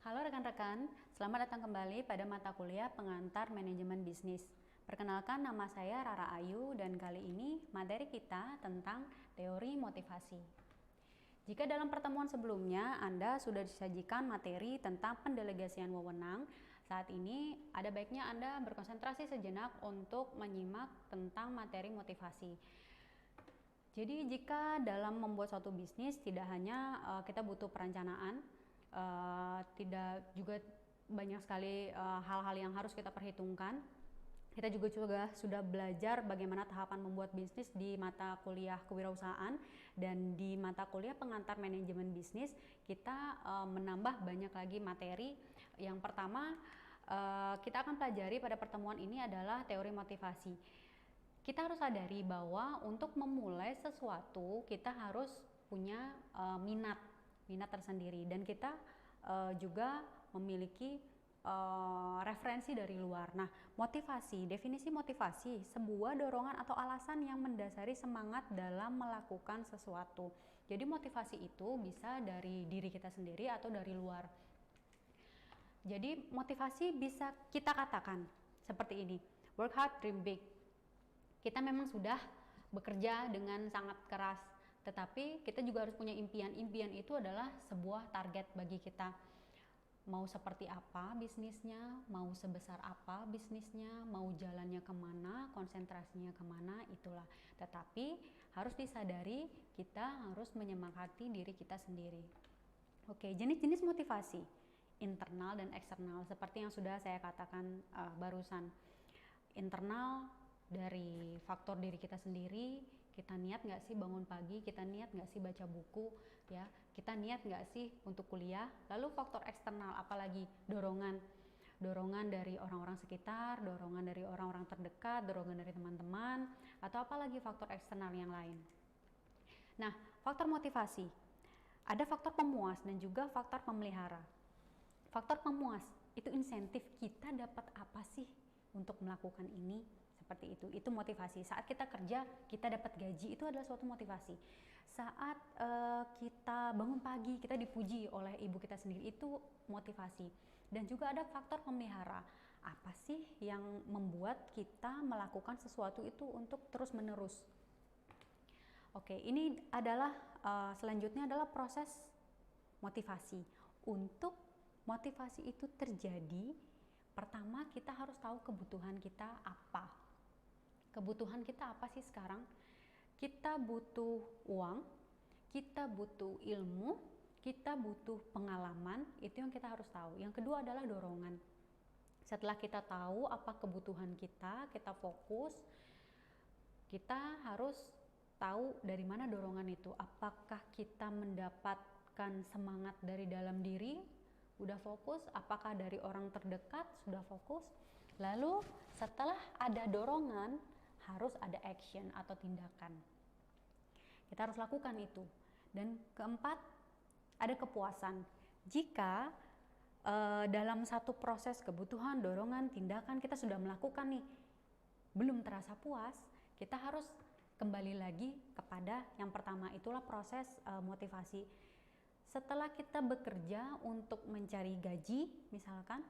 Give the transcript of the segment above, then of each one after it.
Halo rekan-rekan, selamat datang kembali pada mata kuliah pengantar manajemen bisnis. Perkenalkan, nama saya Rara Ayu dan kali ini materi kita tentang teori motivasi. Jika dalam pertemuan sebelumnya Anda sudah disajikan materi tentang pendelegasian wewenang, saat ini ada baiknya Anda berkonsentrasi sejenak untuk menyimak tentang materi motivasi. Jadi jika dalam membuat suatu bisnis tidak hanya kita butuh perencanaan, tidak juga banyak sekali hal-hal yang harus kita perhitungkan. Kita juga sudah belajar bagaimana tahapan membuat bisnis di mata kuliah kewirausahaan, dan di mata kuliah pengantar manajemen bisnis kita menambah banyak lagi materi. Yang pertama kita akan pelajari pada pertemuan ini adalah teori motivasi. Kita harus sadari bahwa untuk memulai sesuatu kita harus punya minat tersendiri, dan kita juga memiliki referensi dari luar. Nah, definisi motivasi, sebuah dorongan atau alasan yang mendasari semangat dalam melakukan sesuatu. Jadi motivasi itu bisa dari diri kita sendiri atau dari luar. Jadi motivasi bisa kita katakan seperti ini: work hard, dream big. Kita memang sudah bekerja dengan sangat keras, tetapi kita juga harus punya impian. Impian itu adalah sebuah target bagi kita. Mau seperti apa bisnisnya, mau sebesar apa bisnisnya, mau jalannya kemana, konsentrasinya kemana, itulah. Tetapi harus disadari kita harus menyemangati diri kita sendiri. Oke, jenis-jenis motivasi internal dan eksternal seperti yang sudah saya katakan barusan. Internal dari faktor diri kita sendiri, kita niat nggak sih bangun pagi, kita niat nggak sih baca buku, ya, kita niat nggak sih untuk kuliah. Lalu faktor eksternal apalagi? Dorongan dari orang-orang sekitar, dorongan dari orang-orang terdekat, dorongan dari teman-teman, atau apalagi faktor eksternal yang lain. Nah, faktor motivasi, ada faktor pemuas dan juga faktor pemelihara. Faktor pemuas itu insentif, kita dapat apa sih untuk melakukan ini, seperti itu motivasi. Saat kita kerja kita dapat gaji, itu adalah suatu motivasi. Saat kita bangun pagi kita dipuji oleh ibu kita sendiri, itu motivasi. Dan juga ada faktor pemelihara, apa sih yang membuat kita melakukan sesuatu itu untuk terus menerus. Oke, ini adalah selanjutnya adalah proses motivasi. Untuk motivasi itu terjadi, pertama kita harus tahu kebutuhan kita apa. Kebutuhan kita apa sih sekarang? Kita butuh uang, kita butuh ilmu, kita butuh pengalaman, itu yang kita harus tahu. Yang kedua adalah dorongan. Setelah kita tahu apa kebutuhan kita fokus, kita harus tahu dari mana dorongan itu. Apakah kita mendapatkan semangat dari dalam diri, udah fokus, apakah dari orang terdekat, sudah fokus. Lalu setelah ada dorongan, harus ada action atau tindakan. Kita harus lakukan itu. Dan keempat, ada kepuasan. Jika dalam satu proses kebutuhan, dorongan, tindakan kita sudah melakukan nih, belum terasa puas, kita harus kembali lagi kepada yang pertama, itulah proses motivasi. Setelah kita bekerja untuk mencari gaji, misalkan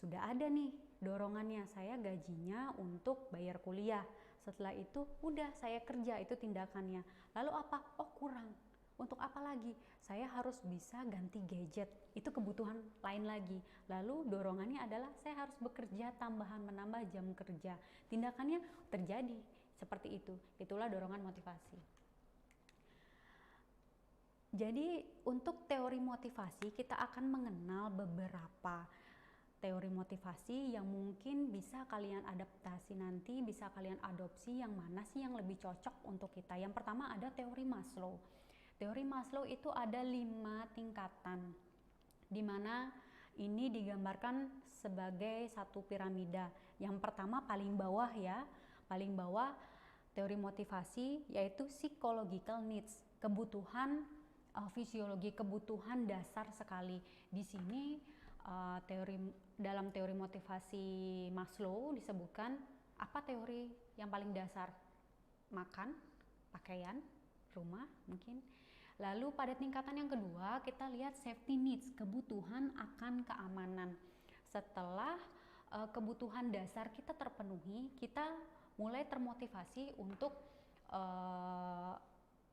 sudah ada nih dorongannya, saya gajinya untuk bayar kuliah. Setelah itu udah saya kerja, itu tindakannya. Lalu apa? Oh kurang, untuk apa lagi? Saya harus bisa ganti gadget, itu kebutuhan lain lagi. Lalu dorongannya adalah saya harus bekerja tambahan, menambah jam kerja. Tindakannya terjadi seperti itu, itulah dorongan motivasi. Jadi untuk teori motivasi kita akan mengenal beberapa teori motivasi yang mungkin bisa kalian adaptasi nanti, bisa kalian adopsi yang mana sih yang lebih cocok untuk kita. Yang pertama ada teori Maslow. Teori Maslow itu ada 5 tingkatan, di mana ini digambarkan sebagai satu piramida. Yang pertama paling bawah ya, paling bawah teori motivasi yaitu psychological needs, kebutuhan fisiologi, kebutuhan dasar sekali. Di sini dalam teori motivasi Maslow disebutkan apa teori yang paling dasar? Makan, pakaian, rumah mungkin. Lalu pada tingkatan yang kedua kita lihat safety needs, kebutuhan akan keamanan. Setelah kebutuhan dasar kita terpenuhi, kita mulai termotivasi untuk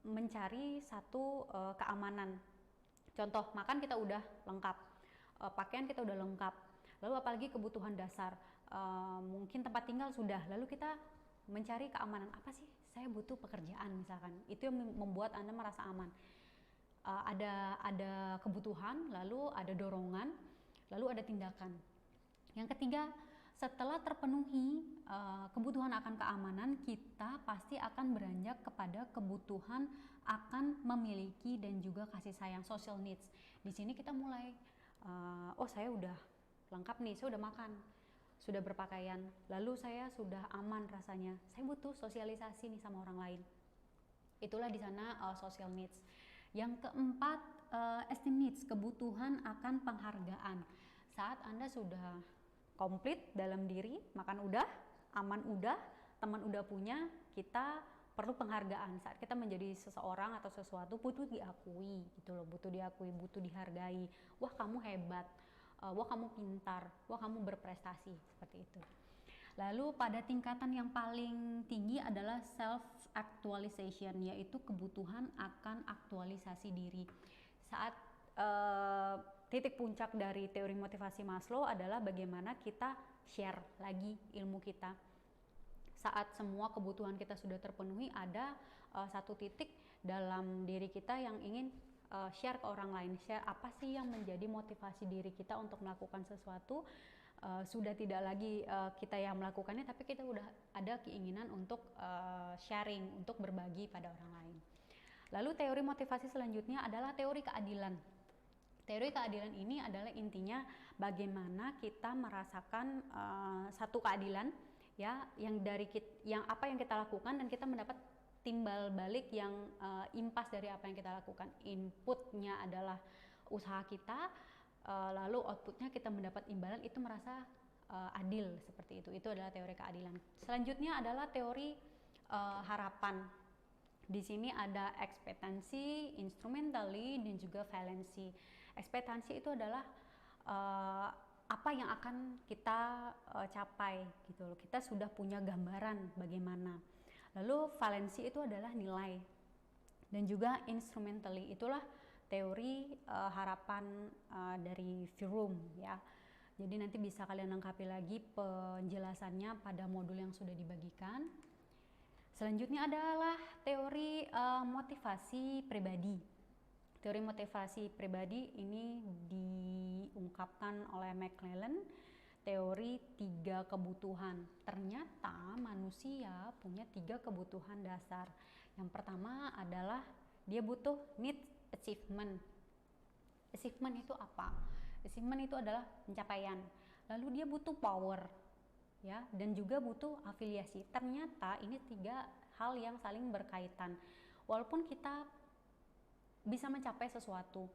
mencari satu keamanan. Contoh, makan kita udah lengkap, pakaian kita udah lengkap, lalu apalagi kebutuhan dasar, mungkin tempat tinggal sudah, lalu kita mencari keamanan. Apa sih? Saya butuh pekerjaan misalkan, itu yang membuat Anda merasa aman. Ada kebutuhan, lalu ada dorongan, lalu ada tindakan. Yang ketiga, setelah terpenuhi kebutuhan akan keamanan, kita pasti akan beranjak kepada kebutuhan akan memiliki dan juga kasih sayang, social needs. Di sini kita mulai, oh saya udah lengkap nih, saya udah makan, sudah berpakaian, lalu saya sudah aman rasanya, saya butuh sosialisasi nih sama orang lain. Itulah di sana social needs. Yang keempat, esteem needs, kebutuhan akan penghargaan. Saat Anda sudah komplit dalam diri, makan udah, aman udah, teman udah punya, kita perlu penghargaan. Saat kita menjadi seseorang atau sesuatu, butuh diakui gitu loh, butuh diakui, butuh dihargai. Wah kamu hebat, wah kamu pintar, wah kamu berprestasi, seperti itu. Lalu pada tingkatan yang paling tinggi adalah self actualization, yaitu kebutuhan akan aktualisasi diri. Saat titik puncak dari teori motivasi Maslow adalah bagaimana kita share lagi ilmu kita. Saat semua kebutuhan kita sudah terpenuhi, ada satu titik dalam diri kita yang ingin share ke orang lain. Share apa sih yang menjadi motivasi diri kita untuk melakukan sesuatu. Sudah tidak lagi kita yang melakukannya, tapi kita udah ada keinginan untuk sharing, untuk berbagi pada orang lain. Lalu teori motivasi selanjutnya adalah teori keadilan. Teori keadilan ini adalah intinya bagaimana kita merasakan satu keadilan, ya, yang apa yang kita lakukan dan kita mendapat timbal balik yang impas dari apa yang kita lakukan. Inputnya adalah usaha kita, lalu outputnya kita mendapat imbalan, itu merasa adil, seperti itu. Itu adalah teori keadilan. Selanjutnya adalah teori harapan. Di sini ada ekspektansi, instrumentally, dan juga valency. Ekspektansi itu adalah apa yang akan kita capai gitu loh. Kita sudah punya gambaran bagaimana. Lalu valency itu adalah nilai. Dan juga instrumentally, itulah teori harapan dari Fromm, ya. Jadi nanti bisa kalian lengkapi lagi penjelasannya pada modul yang sudah dibagikan. Selanjutnya adalah teori motivasi pribadi. Teori motivasi pribadi ini diungkapkan oleh McClellan, teori 3 kebutuhan. Ternyata manusia punya 3 kebutuhan dasar. Yang pertama adalah dia butuh need achievement. Achievement itu apa? Achievement itu adalah pencapaian. Lalu dia butuh power, ya, dan juga butuh afiliasi. Ternyata ini 3 hal yang saling berkaitan. Walaupun kita bisa mencapai sesuatu,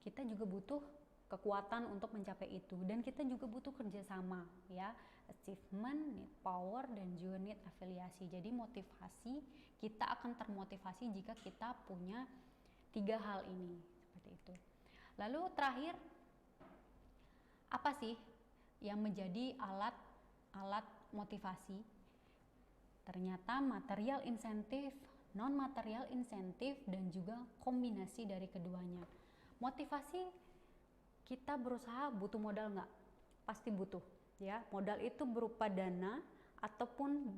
kita juga butuh kekuatan untuk mencapai itu, dan kita juga butuh kerjasama, ya. Achievement, need power, dan juga need afiliasi. Jadi motivasi, kita akan termotivasi jika kita punya 3 hal ini, seperti itu. Lalu terakhir, apa sih yang menjadi alat motivasi? Ternyata material insentif, non material insentif, dan juga kombinasi dari keduanya. Motivasi, kita berusaha butuh modal nggak? Pasti butuh, ya. Modal itu berupa dana ataupun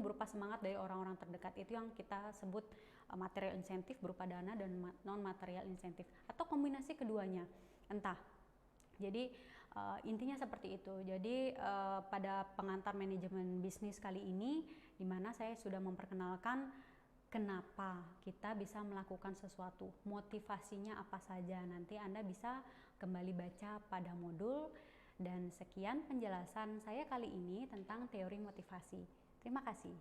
berupa semangat dari orang-orang terdekat. Itu yang kita sebut material insentif berupa dana dan non material insentif, atau kombinasi keduanya, entah. Jadi intinya seperti itu. Jadi pada pengantar manajemen bisnis kali ini, di mana saya sudah memperkenalkan kenapa kita bisa melakukan sesuatu, motivasinya apa saja. Nanti Anda bisa kembali baca pada modul. Dan sekian penjelasan saya kali ini tentang teori motivasi. Terima kasih.